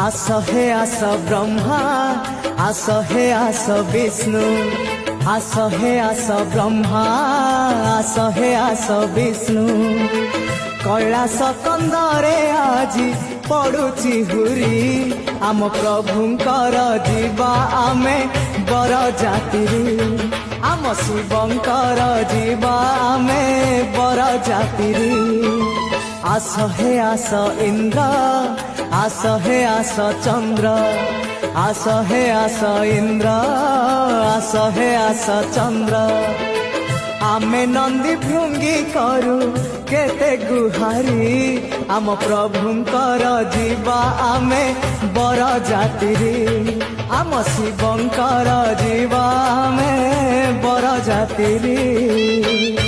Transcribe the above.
आस हे आस ब्रह्मा आस हे आस विष्णु आस हे आस ब्रह्मा आस हे आस विष्णु कैलास कंदरे आजी पड़ुची हुरी आम प्रभुंकर जीवा आमे बर जाति आम शिवंकर जीवा आमे बर जाति आस हे आस इंद्र आस हे आस चंद्र आस हे आस इंद्र आस हे आस चंद्र आमे नंदी भृंगी करू केते गुहारी आम प्रभुंकर जीवा आमे बर जाति आम शिवंकर जीवा आमे बर जाति।